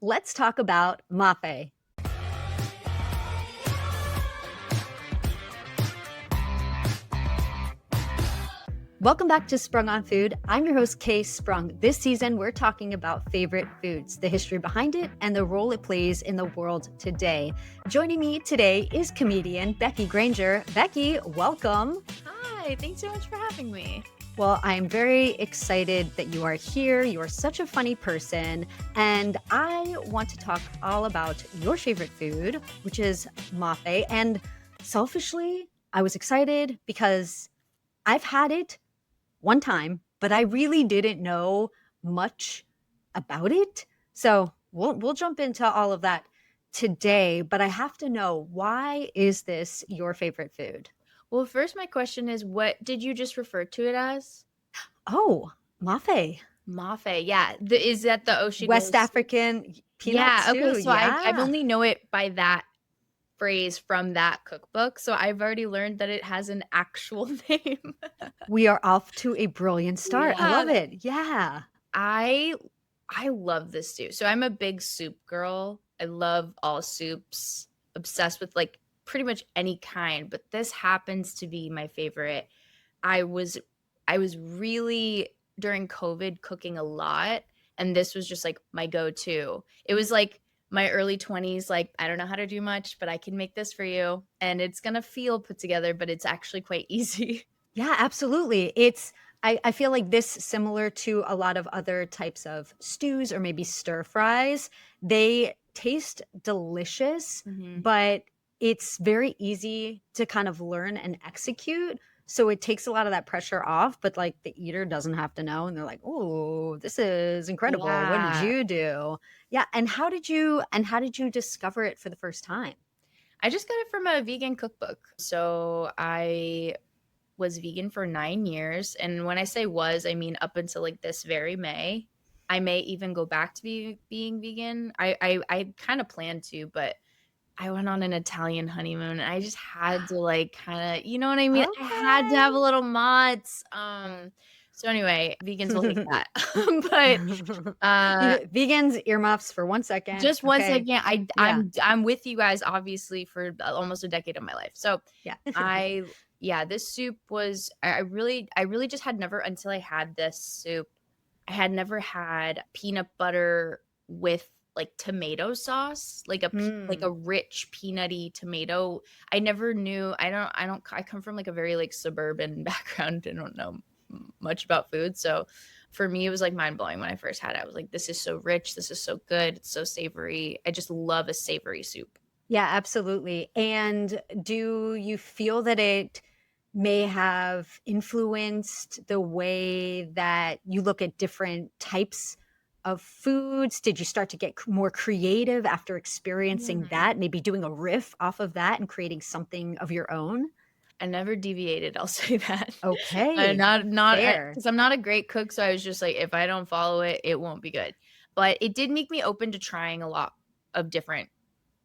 Let's talk about Maafe. Welcome back to Sprung On Food. I'm your host, Kae Sprung. This season, we're talking about favorite foods, the history behind it, and the role it plays in the world today. Joining me today is comedian Becky Granger. Becky, welcome. Hi, thanks so much for having me. Well, I'm very excited that you are here. You are such a funny person. And I want to talk all about your favorite food, which is Maafe. And selfishly, I was excited because I've had it one time, but I really didn't know much about it. So we'll jump into all of that today, but I have to know, why is this your favorite food? Well, first, my question is, what did you just refer to it as? Oh, Maafe. Maafe, yeah. Is that the West Ocean? African peanut Yeah, okay, stew. so I've Yeah. only know it by that phrase from that cookbook, so I've already learned that it has an actual name. We are off to a brilliant start. I Yeah. love it. Yeah. I I love this stew. So I'm a big soup girl. I love all soups, obsessed with like pretty much any kind, but this happens to be my favorite. I was I was really during COVID cooking a lot, and this was just like my go-to. It was like my early 20s, like I don't know how to do much, but I can make this for you and it's gonna feel put together, but it's actually quite easy. Yeah, absolutely. I feel like this, similar to a lot of other types of stews or maybe stir fries, they taste delicious, Mhm. but it's very easy to kind of learn and execute. So it takes a lot of that pressure off, but like the eater doesn't have to know. And they're like, oh, this is incredible. What did Yeah. you do? Yeah. And how did you discover it for the first time? I just got it from a vegan cookbook. So I was vegan for 9 years, and when I say was, I mean up until, like, this very May. I may even go back to being vegan. I kinda planned to, but I went on an Italian honeymoon, and I just had to, like, kinda you know what I mean? I had to have a Okay. little mozz, so anyway, vegans will hate that. But, uh Vegans, earmuffs for 1 second. just one Okay. second, Yeah. I'm with you guys obviously for almost a decade of my life. So, Yeah. I yeah, this soup was I really just had never until I had this soup, I had never had peanut butter with, like, tomato sauce, like Hmm. a rich peanutty tomato. I never knew I come from, like, a very, like, suburban background. I don't know much about food, so for me, it was, like, mind-blowing when I first had it. I was like, "This is so rich, this is so good, it's so savory." I just love a savory soup. Yeah, absolutely. And do you feel that it may have influenced the way that you look at different types of foods? Did you start to get more creative after experiencing Mm. that? Maybe doing a riff off of that and creating something of your own? I never deviated, I'll say that. Okay. Not Fair. 'cause I'm not a great cook, so I was just like, if I don't follow it, it won't be good. But it did make me open to trying a lot of different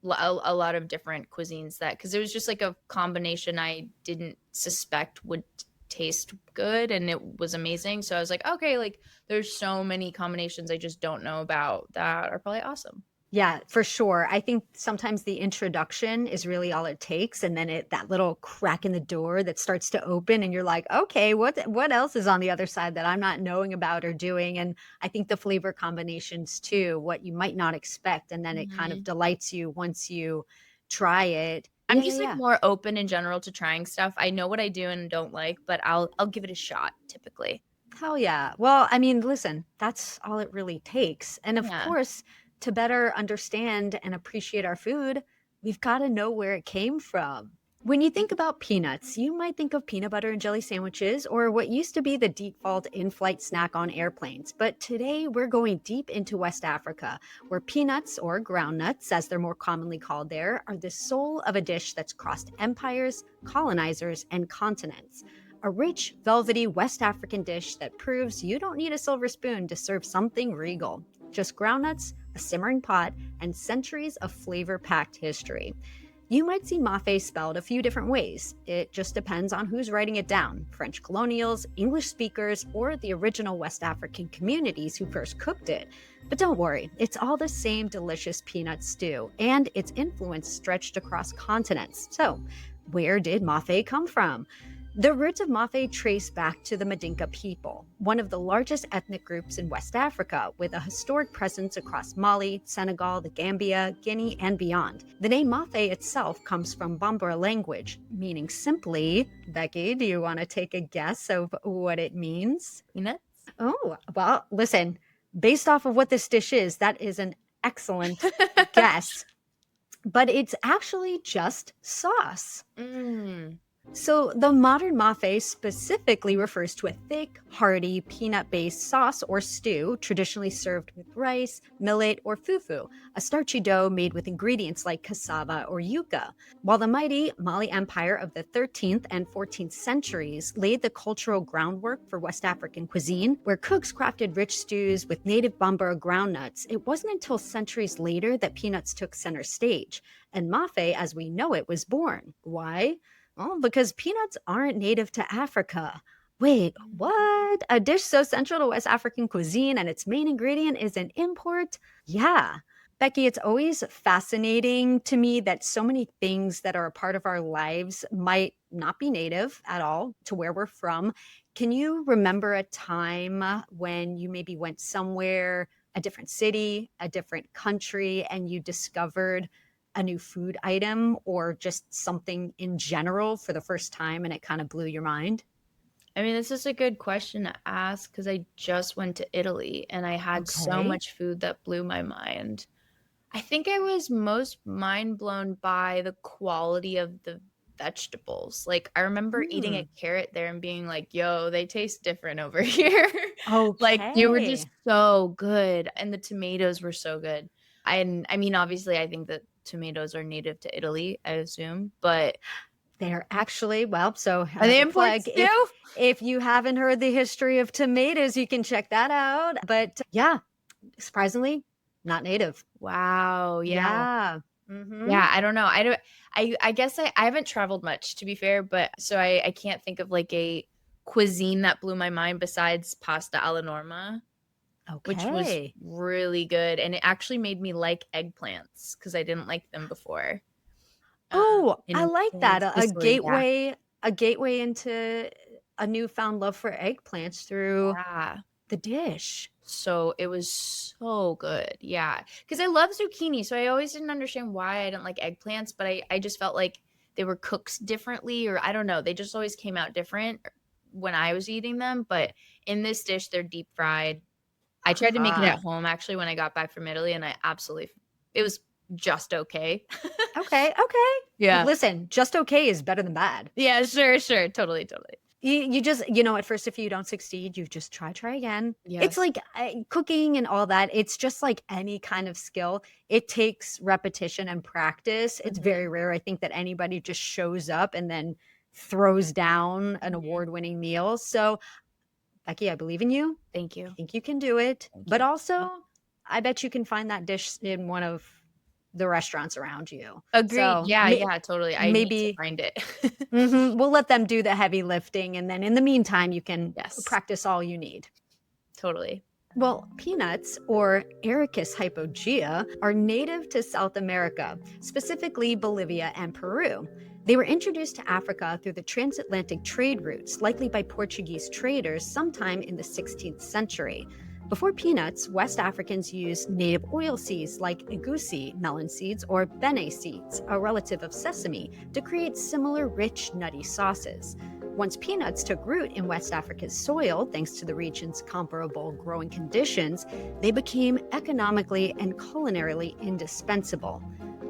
a lot of different cuisines that because it was just like a combination I didn't suspect would taste good, and it was amazing. So I was like, "Okay, like, there's so many combinations I just don't know about that are probably awesome." Yeah, for sure. I think sometimes the introduction is really all it takes, and then that little crack in the door that starts to open, and you're like, okay, what else is on the other side that I'm not knowing about or doing? And I think the flavor combinations too, what you might not expect, and then it kind of Mhm. delights you once you try it. I'm Yeah, yeah, just, like, yeah. more open in general to trying stuff. I know what I do and don't like, but I'll give it a shot typically. Hell yeah. Well, I mean, listen, that's all it really takes. And of Yeah. course, to better understand and appreciate our food, we've got to know where it came from. When you think about peanuts, you might think of peanut butter and jelly sandwiches or what used to be the default in flight snack on airplanes. But today we're going deep into West Africa, where peanuts, or groundnuts as they're more commonly called there, are the soul of a dish that's crossed empires, colonizers, and continents. A rich, velvety West African dish that proves you don't need a silver spoon to serve something regal. Just groundnuts, a simmering pot, and centuries of flavor packed history. You might see Maafe spelled a few different ways. It just depends on who's writing it down: French colonials, English speakers, or the original West African communities who first cooked it. But don't worry, it's all the same delicious peanut stew, and its influence stretched across continents. So, where did Maafe come from? The roots of Maafe trace back to the Mandinka people, one of the largest ethnic groups in West Africa, with a historic presence across Mali, Senegal, the Gambia, Guinea, and beyond. The name Maafe itself comes from Bambara language, meaning simply, Becky, do you want to take a guess of what it means? Peanuts? Oh, well, listen, based off of what this dish is, that is an excellent guess, but it's actually just sauce. So the modern Maafe specifically refers to a thick, hearty, peanut-based sauce or stew traditionally served with rice, millet, or fufu, a starchy dough made with ingredients like cassava or yuca. While the mighty Mali Empire of the 13th and 14th centuries laid the cultural groundwork for West African cuisine, where cooks crafted rich stews with native Bambara groundnuts, it wasn't until centuries later that peanuts took center stage, and Maafe, as we know it, was born. Why? Well, because peanuts aren't native to Africa. Wait, what? A dish so central to West African cuisine and its main ingredient is an import? Yeah. Becky, it's always fascinating to me that so many things that are a part of our lives might not be native at all to where we're from. Can you remember a time when you maybe went somewhere, a different city, a different country, and you discovered a new food item or just something in general for the first time and it kind of blew your mind? I mean, this is a good question to ask because I just went to Italy and I had so Okay. much food that blew my mind. I think I was most mind blown by the quality of the vegetables. Like, I remember eating a Hmm. carrot there and being like, yo, they taste different over here. Like, they were just Okay. so good. And the tomatoes were so good. And I mean, obviously, I think that tomatoes are native to Italy, I assume, but They're actually, well, so are they another plug. imports too? If you haven't heard the history of tomatoes, you can check that out. But yeah, surprisingly, not native. Wow. Yeah. Yeah. Mm-hmm. Yeah, I don't know. I guess I haven't traveled much to be fair, but so I can't think of like a cuisine that blew my mind besides pasta alla norma, which was Okay. really good. And it actually made me like eggplants because I didn't like them before. Oh, I like In that. A Sicily, yeah. gateway into a newfound love for eggplants through Yeah. the dish. So it was so good. Yeah. Because I love zucchini. So I always didn't understand why I didn't like eggplants, but I just felt like they were cooked differently, or I don't know. They just always came out different when I was eating them. But in this dish, they're deep fried. I tried to make it Ah, at home actually when I got back from Italy, and it was just okay. okay, okay. Yeah. Listen, just okay is better than bad. Yeah, sure, sure. Totally, totally. You just, at first, if you don't succeed, you just try again. It's Yes. like cooking and all that. It's just like any kind of skill. It takes repetition and practice. It's Mhm, very rare, I think, that anybody just shows up and then throws down an mhm. award-winning meal. So, Becky, I believe in you. Thank I you. think you can do it. Thank But you. also, I bet you can find that dish in one of the restaurants around you. Agreed. So Yeah, yeah, totally. I need to maybe find it. we'll let them do the heavy lifting. And then in the meantime, you can Yes, practice all you need. totally. Well, peanuts, or Ericus hypogea, are native to South America, specifically Bolivia and Peru. They were introduced to Africa through the transatlantic trade routes, likely by Portuguese traders sometime in the 16th century. Before peanuts, West Africans used native oil seeds like egusi, melon seeds, or bene seeds, a relative of sesame, to create similar rich, nutty sauces. Once peanuts took root in West Africa's soil, thanks to the region's comparable growing conditions, they became economically and culinarily indispensable.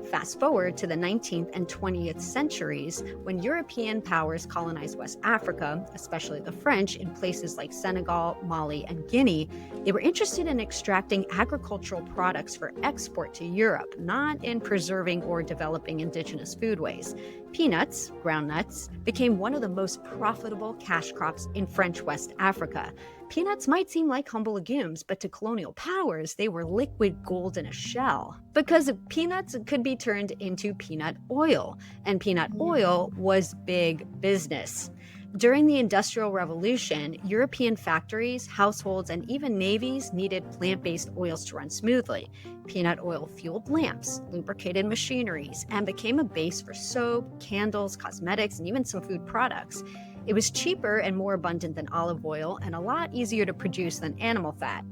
Fast forward to the 19th and 20th centuries, when European powers colonized West Africa, especially the French, in places like Senegal, Mali, and Guinea, they were interested in extracting agricultural products for export to Europe, not in preserving or developing indigenous foodways. Peanuts, groundnuts, became one of the most profitable cash crops in French West Africa. Peanuts might seem like humble legumes, but to colonial powers, they were liquid gold in a shell. Because peanuts could be turned into peanut oil, and peanut oil was big business. During the Industrial Revolution, European factories, households, and even navies needed plant based oils to run smoothly. Peanut oil fueled lamps, lubricated machineries, and became a base for soap, candles, cosmetics, and even some food products. It was cheaper and more abundant than olive oil and a lot easier to produce than animal fat.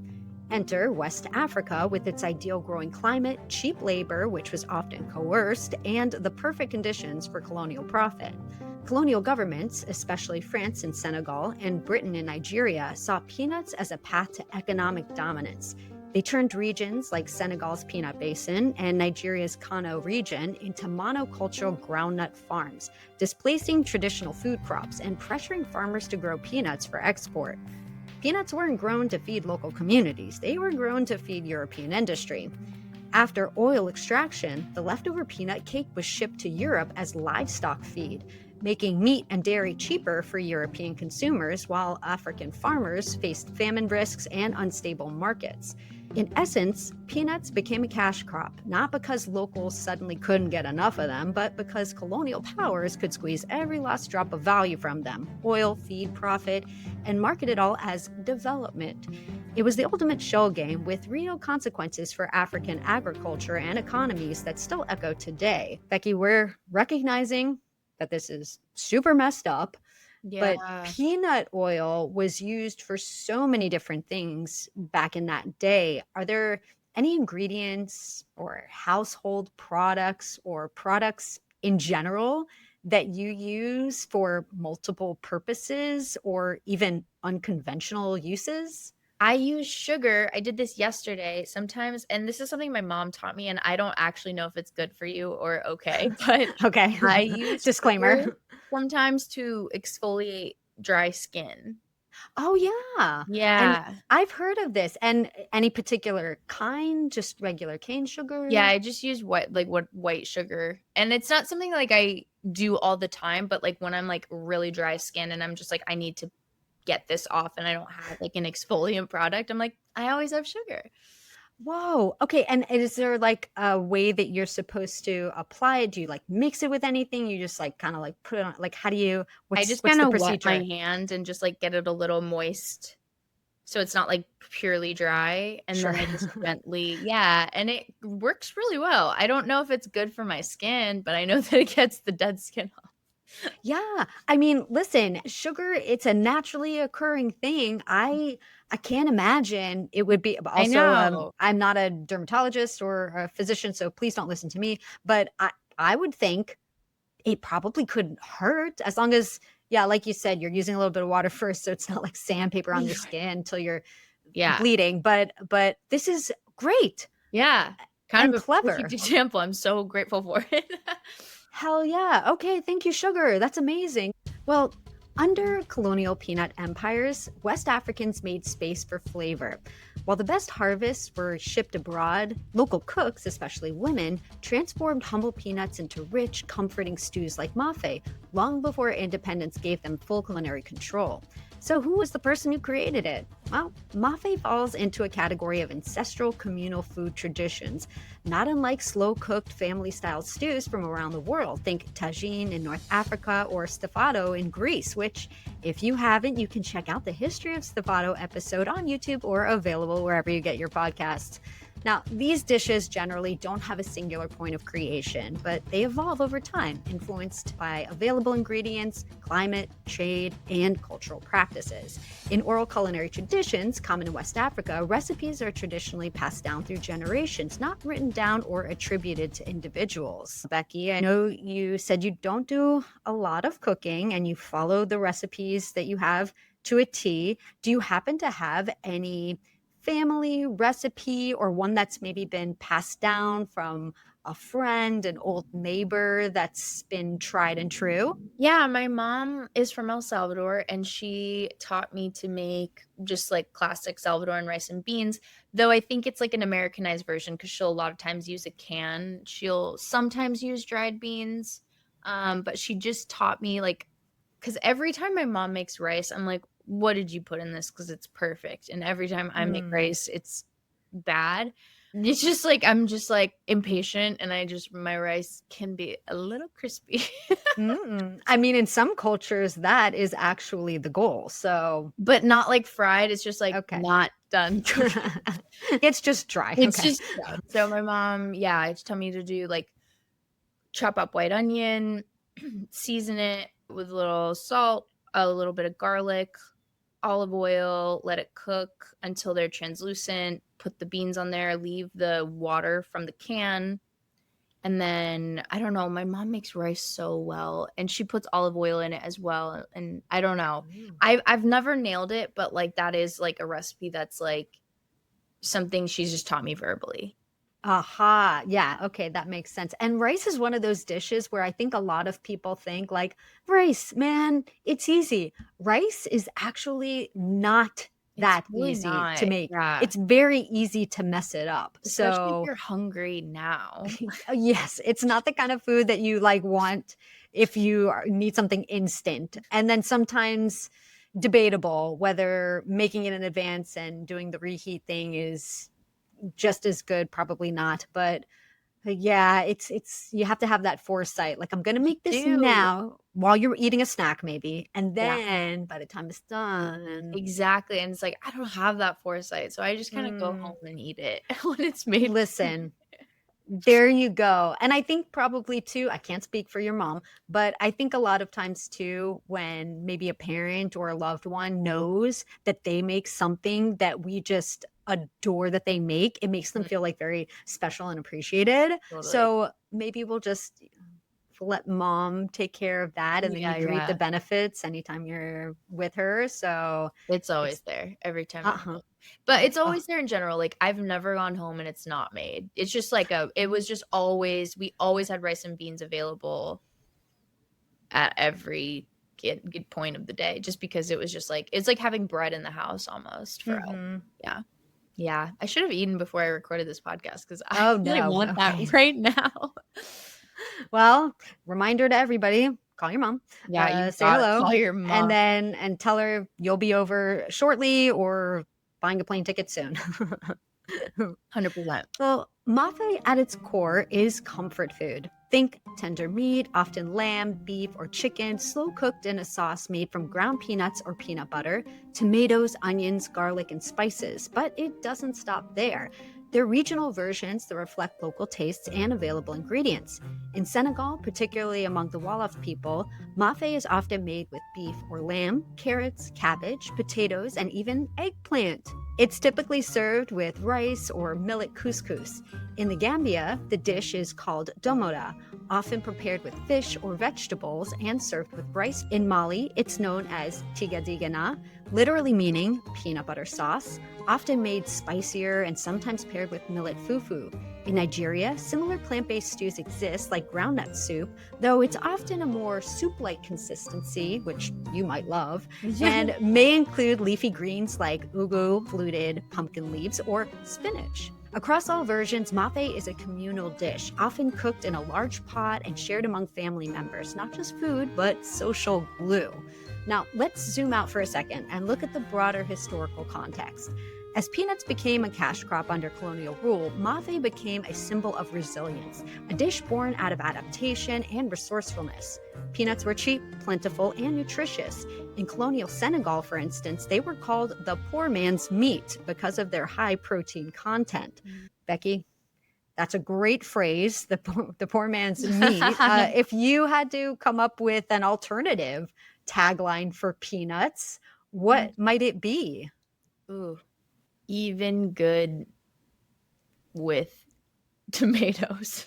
Enter West Africa with its ideal growing climate, cheap labor, which was often coerced, and the perfect conditions for colonial profit. Colonial governments, especially France and Senegal, and Britain and Nigeria, saw peanuts as a path to economic dominance. They turned regions like Senegal's Peanut Basin and Nigeria's Kano region into monocultural groundnut farms, displacing traditional food crops and pressuring farmers to grow peanuts for export. Peanuts weren't grown to feed local communities, they were grown to feed European industry. After oil extraction, the leftover peanut cake was shipped to Europe as livestock feed, making meat and dairy cheaper for European consumers while African farmers faced famine risks and unstable markets. In essence, peanuts became a cash crop, not because locals suddenly couldn't get enough of them, but because colonial powers could squeeze every last drop of value from them, oil, feed, profit, and market it all as development. It was the ultimate shell game with real consequences for African agriculture and economies that still echo today. Becky, we're recognizing that this is super messed up, but Yeah. peanut oil was used for so many different things back in that day. Are there any ingredients or household products or products in general that you use for multiple purposes or even unconventional uses? I use sugar. I did this yesterday sometimes, and this is something my mom taught me, and I don't actually know if it's good for you or okay, but Okay. I use sugar Disclaimer. sometimes to exfoliate dry skin. Oh, yeah. And Yeah. I've heard of this. And any particular kind, just regular cane Yeah, sugar? I just use what white sugar, and it's not something like I do all the time, but, like, when I'm, like, really dry skin and I'm just like, "I need to get this off," and I don't have, like, an exfoliant product, I'm like, "I always have sugar." Whoa. Okay. And is there like a way that you're supposed to apply it? Do you like mix it with anything? You just like kind of like put it on, like, how do you, I what's just the kinda wet my procedure? hand and just, like, get it a little moist, so it's not, like, purely dry, and Sure. then I just gently yeah, and it works really well. I don't know if it's good for my skin, but I know that it gets the dead skin off. Yeah. I mean, listen, sugar, it's a naturally occurring thing. I can't imagine it would be but I also know. I'm not a dermatologist or a physician, so please don't listen to me, but I would think it probably couldn't hurt as long as yeah, like you said, you're using a little bit of water first so it's not like sandpaper on your skin until you're Yeah. bleeding, but this is great Yeah. Kind and of a perfect clever. example, I'm so grateful for it. Hell yeah. Okay, thank you, sugar. That's amazing. Well, under colonial peanut empires, West Africans made space for flavor. While the best harvests were shipped abroad, local cooks, especially women, transformed humble peanuts into rich, comforting stews like Maafe long before independence gave them full culinary control. So, who was the person who created it? Well, Maafe falls into a category of ancestral communal food traditions not unlike slow cooked family style stews from around the world. Think tagine in North Africa or stafado in Greece, which, if you haven't, you can check out the History of Stafado episode on YouTube or available wherever you get your podcasts. Now, these dishes generally don't have a singular point of creation, but they evolve over time, influenced by available ingredients, climate, trade, and cultural practices. In oral culinary traditions, common in West Africa, recipes are traditionally passed down through generations, not written down or attributed to individuals. Becky, I know you said you don't do a lot of cooking and you follow the recipes that you have to a T. Do you happen to have any family recipe or one that's maybe been passed down from a friend, an old neighbor that's been tried and true? Yeah, my mom is from El Salvador, and she taught me to make just, like, classic Salvadoran rice and beans, though I think it's, like, an Americanized version because 'cause she'll a lot of times use a can. She'll sometimes use dried beans, but she just taught me, like, because every time my mom makes rice, I'm like, what did you put in this? Because it's perfect. And every time I make Mm. rice, it's bad. It's just like I'm just like impatient, and my rice can be a little crispy. I mean, in some cultures, that is actually the goal. So, But not like fried. It's just like okay. not done cooking. It's just dry. It's Okay. just fried. So my mom, yeah, it's tell me to do like chop up white onion, season it with a little salt, a little bit of garlic, olive oil, let it cook until they're translucent, put the beans on there, leave the water from the can. And then I don't know, my mom makes rice so well, and she puts olive oil in it as well. And I don't know. Mm. I've never nailed it, but like that is like a recipe that's like something she's just taught me verbally. Aha. Yeah. Okay. That makes sense. And rice is one of those dishes where I think a lot of people think, like, rice, man, it's easy. Rice is actually not It's that really easy to not. make. Yeah. It's very easy to mess it up. Especially if So, you're hungry now. yes, it's not the kind of food that you like want if you need something instant. And then sometimes debatable whether making it in advance and doing the reheat thing is just as good, probably not. But yeah, it's you have to have that foresight. Like, I'm gonna You make this do. now while you're eating a snack, maybe, and Yeah, then by the time it's done, exactly. And it's like I don't have that foresight, so I just kind of go mm, home and eat it when it's made for me. listen. There you go. And I think probably too, I can't speak for your mom, but I think a lot of times too, when maybe a parent or a loved one knows that they make something that we just adore that they make, it makes them Mhm, feel like very special and appreciated. totally. So maybe we'll just let mom take care of that, and then you Yeah, can reap the yeah. benefits anytime you're with her. So It's always it's there every time I'm uh-huh. home. But it's Oh, always there in general. Like I've never gone home and it's not made. It's just like it was just always we always had rice and beans available at every good point of the day just because it was just like it's like having bread in the house almost for us. mhm. Yeah. Yeah. I should have eaten before I recorded this podcast because I Oh really no. want that Okay. right now. Well, reminder to everybody, call your mom, Yeah, you say gotta hello, call your and mom. then and tell her you'll be over shortly or buying a plane ticket soon. 100%. Well, mafe at its core is comfort food. Think tender meat, often lamb, beef, or chicken, slow cooked in a sauce made from ground peanuts or peanut butter, tomatoes, onions, garlic, and spices. But it doesn't stop there. They're regional versions that reflect local tastes and available ingredients. In Senegal, particularly among the Wolof people, mafe is often made with beef or lamb, carrots, cabbage, potatoes, and even eggplant. It's typically served with rice or millet couscous. In the Gambia, the dish is called domoda, often prepared with fish or vegetables and served with rice. In Mali, it's known as tigadigana, literally meaning peanut butter sauce, often made spicier and sometimes paired with millet fufu. In Nigeria, similar plant-based stews exist, like groundnut soup, though it's often a more soup-like consistency, which you might love, and may include leafy greens like ugu, fluted pumpkin leaves, or spinach. Across all versions, mafe is a communal dish, often cooked in a large pot and shared among family members, not just food, but social glue. Now, let's zoom out for a second and look at the broader historical context. As peanuts became a cash crop under colonial rule, mafe became a symbol of resilience, a dish born out of adaptation and resourcefulness. Peanuts were cheap, plentiful, and nutritious. In colonial Senegal, for instance, they were called the poor man's meat because of their high protein content. Becky, that's a great phrase, the poor man's meat. If you had to come up with an alternative tagline for peanuts, what might it be? Ooh, even good with tomatoes.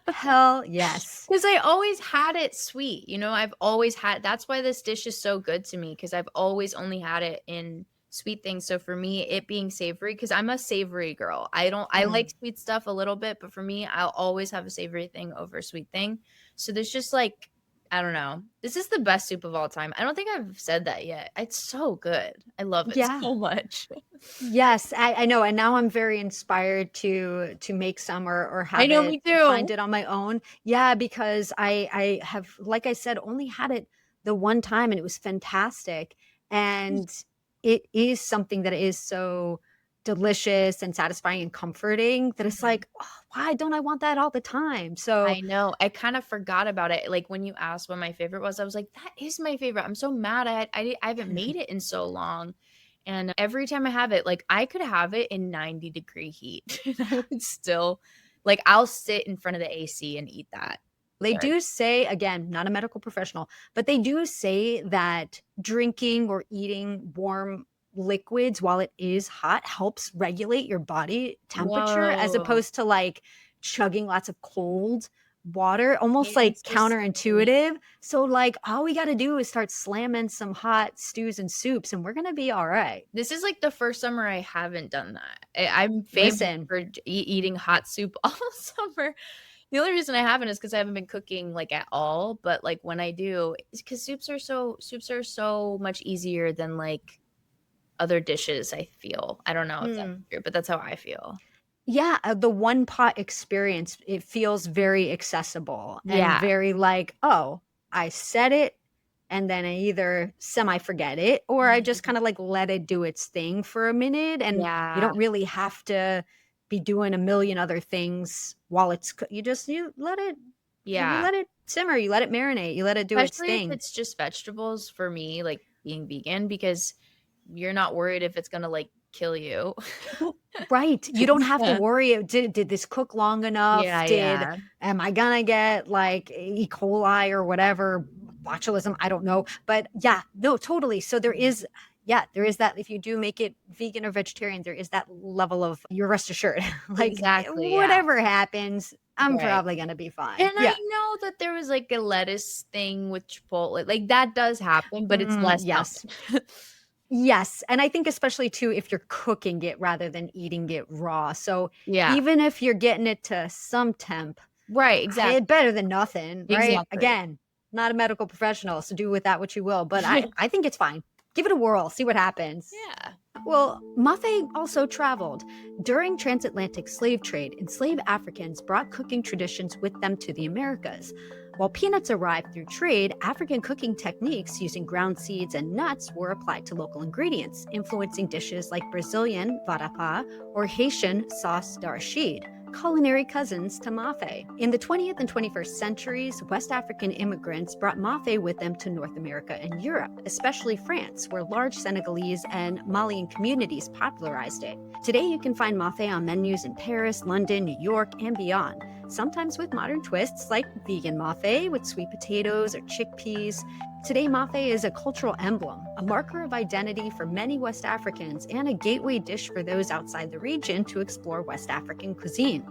Hell yes. Because I always had it sweet, I've always had that's why this dish is so good to me because I've always only had it in sweet things. So for me, it being savory, because I'm a savory girl. I Mm. like sweet stuff a little bit, but for me, I'll always have a savory thing over a sweet thing. So there's just like I don't know. This is the best soup of all time. I don't think I've said that yet. It's so good. I love it Yeah. so much. Yes, I know, and now I'm very inspired to make some or I have know, it me too. find it on my own. Yeah, because I have, like I said, only had it the one time and it was fantastic. And it is something that is so delicious and satisfying and comforting that it's Mhm. like, "Oh, why don't I want that all the time?" So I know. I kind of forgot about it. Like when you asked what my favorite was, I was like, that is my favorite. I'm so mad I haven't made it in so long. And every time I have it, like I could have it in 90-degree heat and I would still like I'll sit in front of the AC and eat that. they Sorry. do say, again, not a medical professional, but they do say that drinking or eating warm liquids while it is hot helps regulate your body temperature as Whoa. opposed to like chugging lots of cold water, almost like Interesting. counterintuitive. So, like, all we got to do is start slamming some hot stews and soups, and we're going to be all right. This is like the first summer I haven't done that. I'm famous Listen, for eating hot soup all summer. The only reason I haven't is because I haven't been cooking like at all. But like when I do, it's because soups are so much easier than like other dishes. I feel I don't know if that's mm, true, but that's how I feel. yeah, the one pot experience, it feels very accessible and Yeah, very like, "Oh, I said it, and then I either semi forget it, or I just Mhm. kinda, like, let it do its thing for a minute," and you Yeah, don't really have to be doing a million other things while it's coo you yeah. let it simmer, you let it marinate, you let it do its Especially if thing. it's just vegetables for me, like being vegan, because you're not worried if it's gonna like kill you. Well, right, you don't have to Yeah, worry, did this cook long enough? yeah, Did yeah. am I gonna get, like, E. coli or whatever, botulism? I don't know, but yeah, no, totally, so there is yeah, there is that if you do make it vegan or vegetarian, there is that level of you're rest assured, like, Exactly, yeah, whatever happens, I'm right. probably gonna be fine. And I Yeah. know that there was, like, a lettuce thing with Chipotle, like, that does happen, but it's less Yes. common. Yes, and I think especially too if you're cooking it rather than eating it raw, so Yeah, even if you're getting it to some temp, right, better than nothing, right? exactly. Again, not a medical professional, so do with that what you will, but I think it's fine. Give it a whirl, see what happens. Yeah. Well, Maafe also traveled. During transatlantic slave trade, enslaved Africans brought cooking traditions with them to the Americas. While peanuts arrived through trade, African cooking techniques using ground seeds and nuts were applied to local ingredients, influencing dishes like Brazilian vatapá or Haitian sauce d'arachide, culinary cousins to Maafe. In the 20th and 21st centuries, West African immigrants brought Maafe with them to North America and Europe, especially France, where large Senegalese and Malian communities popularized it. Today, you can find Maafe on menus in Paris, London, New York, and beyond, sometimes with modern twists like vegan Maafe with sweet potatoes or chickpeas. Today, Maafe is a cultural emblem, a marker of identity for many West Africans, and a gateway dish for those outside the region to explore West African cuisine.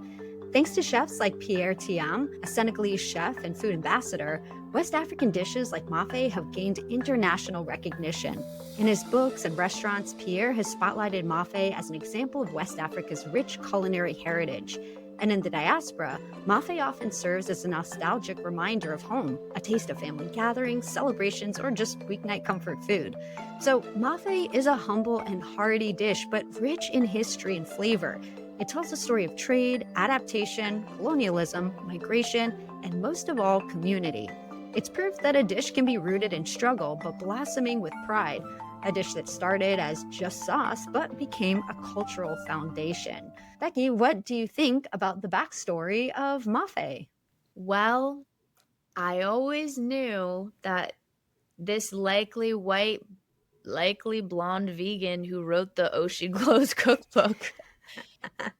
Thanks to chefs like Pierre Thiam, a Senegalese chef and food ambassador, West African dishes like Maafe have gained international recognition. In his books and restaurants, Pierre has spotlighted Maafe as an example of West Africa's rich culinary heritage. And in the diaspora, Maafe often serves as a nostalgic reminder of home, a taste of family gatherings, celebrations, or just weeknight comfort food. So, Maafe is a humble and hearty dish, but rich in history and flavor. It tells the story of trade, adaptation, colonialism, migration, and most of all, community. It's proof that a dish can be rooted in struggle but blossoming with pride. A dish that started as just sauce but became a cultural foundation. Becky, what do you think about the backstory of Maafe? Well, I always knew that this likely white, likely blonde vegan who wrote the Ocean Glows cookbook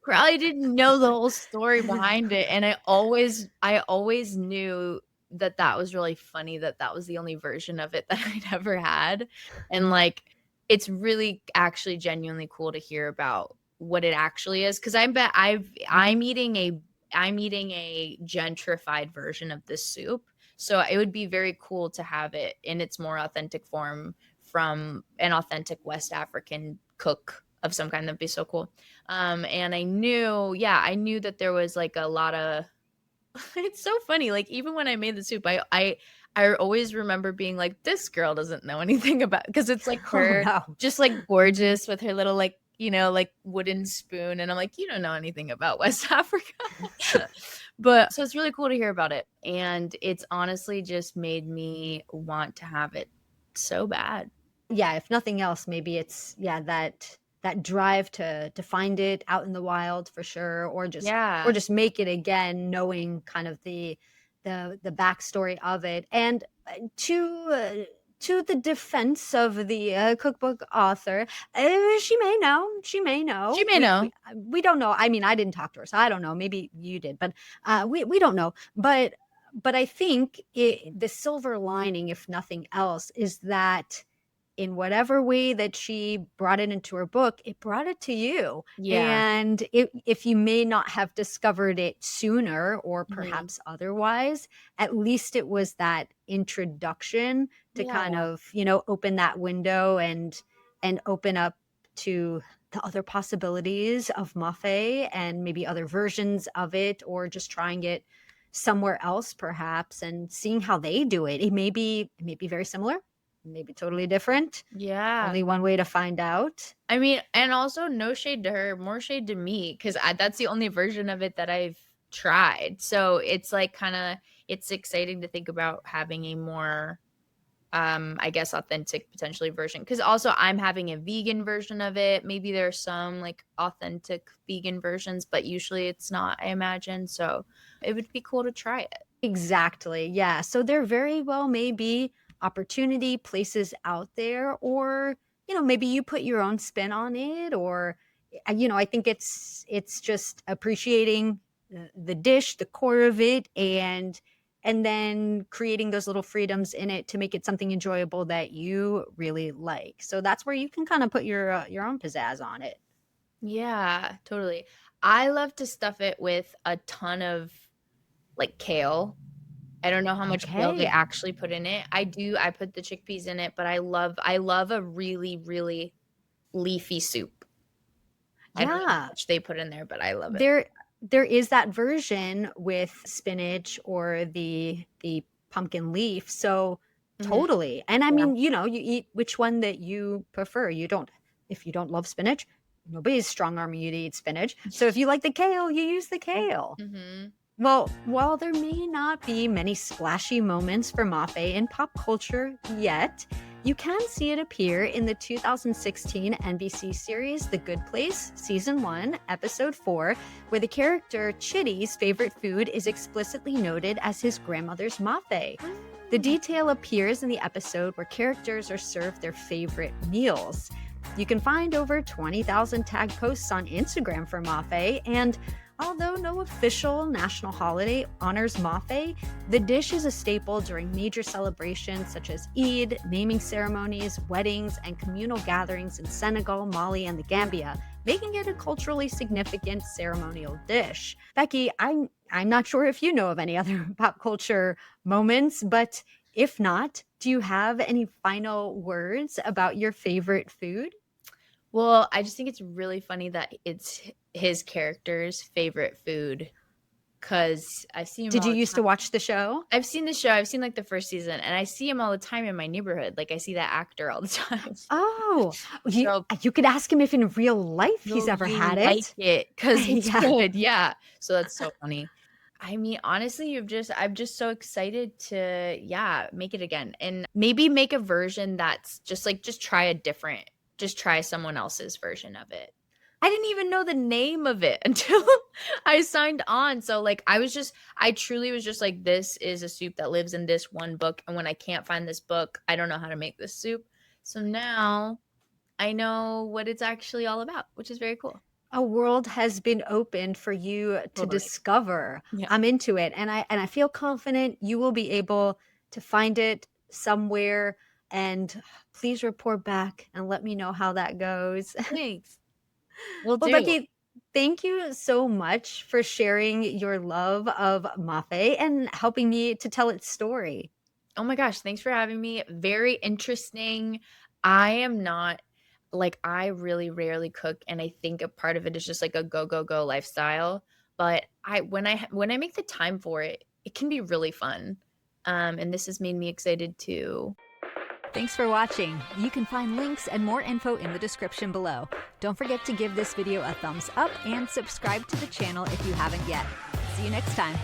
probably didn't know the whole story behind it, and I always knew that that was really funny that that was the only version of it that I'd ever had, and, like, it's really actually genuinely cool to hear about what it actually is, 'cause I bet I'm eating a gentrified version of this soup, so it would be very cool to have it in its more authentic form from an authentic West African cook of some kind. That'd be so cool. And I knew that there was like a lot of it's so funny. Like even when I made the soup, I always remember being like, this girl doesn't know anything about because it's like Oh her no. just like gorgeous with her little like like wooden spoon. And I'm like, you don't know anything about West Africa. But so it's really cool to hear about it. And it's honestly just made me want to have it so bad. yeah, if nothing else, maybe it's, yeah, that drive to find it out in the wild for sure, or Yeah. just make it again, knowing kind of the backstory of it. And to the defense of the cookbook author, she may She know. may know. We don't know. I mean, I didn't talk to her, so I don't know. Maybe you did, but we don't know. But I think the silver lining, if nothing else, is that in whatever way that she brought it into her book, it brought it to you. Yeah. And if you may not have discovered it sooner or Mhm. perhaps otherwise, at least it was that introduction to Yeah. kind of, open that window and open up to the other possibilities of Mafe and maybe other versions of it, or just trying it somewhere else perhaps and seeing how they do it. It may be very similar, maybe totally different. Yeah. Only one way to find out. I mean, and also no shade to her, more shade to me, because that's the only version of it that I've tried. So it's like it's exciting to think about having a more, I guess, authentic potentially version. Because also I'm having a vegan version of it. Maybe there's some like authentic vegan versions, but usually it's not, I imagine. So it would be cool to try it. Exactly. Yeah. So there very well may be opportunity places out there, or, maybe you put your own spin on it, or, I think it's just appreciating the dish, the core of it, and then creating those little freedoms in it to make it something enjoyable that you really like. So that's where you can kind of put your own pizzazz on it. Yeah, totally. I love to stuff it with a ton of like kale. I don't know how much kale they Okay. actually put in it. I do, I put the chickpeas in it, but I love a really, really leafy soup. I don't know how Yeah. much they put in there, but I love it. There is that version with spinach or the pumpkin leaf, so Mhm. totally. And I Yeah. mean, you eat which one that you prefer. You don't If you don't love spinach, nobody's strong-arming you to eat spinach. So if you like the kale, you use the kale. Mhm. Well, while there may not be many splashy moments for Mafe in pop culture yet, you can see it appear in the 2016 NBC series The Good Place, Season 1, Episode 4, where the character Chitty's favorite food is explicitly noted as his grandmother's Mafe. The Mm. detail appears in the episode where characters are served their favorite meals. You can find over 20,000 tag posts on Instagram for Mafe, and although no official national holiday honors Mafe, the dish is a staple during major celebrations such as Eid, naming ceremonies, weddings, and communal gatherings in Senegal, Mali, and the Gambia, making it a culturally significant ceremonial dish. Becky, I'm not sure if you know of any other pop culture moments, but if not, do you have any final words about your favorite food? Well, I just think it's really funny that it's his character's favorite food, because I see him Did all you the used time. to watch the show? I've seen the show, I've seen, like, the first season, and I see him all the time in my neighborhood, like, I see that actor all the time. Oh, you So, you could ask him if in real life he's will ever had you like it. it? Because it's Yeah. good, yeah. So that's so funny. I mean, honestly, I'm just so excited to, yeah, make it again, and maybe make a version that's just, like, just try someone else's version of it. I didn't even know the name of it until I signed on. So, like, I truly was just like, this is a soup that lives in this one book, and when I can't find this book, I don't know how to make this soup. So now I know what it's actually all about, which is very cool. A world has been opened for you to Totally. discover. Yeah. I'm into it, and I feel confident you will be able to find it somewhere, and please report back and let me know how that goes. Thanks. Will Well, do. Becky, thank you so much for sharing your love of Mafe and helping me to tell its story. Oh my gosh, thanks for having me. Very interesting. I am not like, I really rarely cook, and I think a part of it is just like a go go go lifestyle. But when I make the time for it, it can be really fun. And this has made me excited too. Thanks for watching. You can find links and more info in the description below. Don't forget to give this video a thumbs up and subscribe to the channel if you haven't yet. See you next time.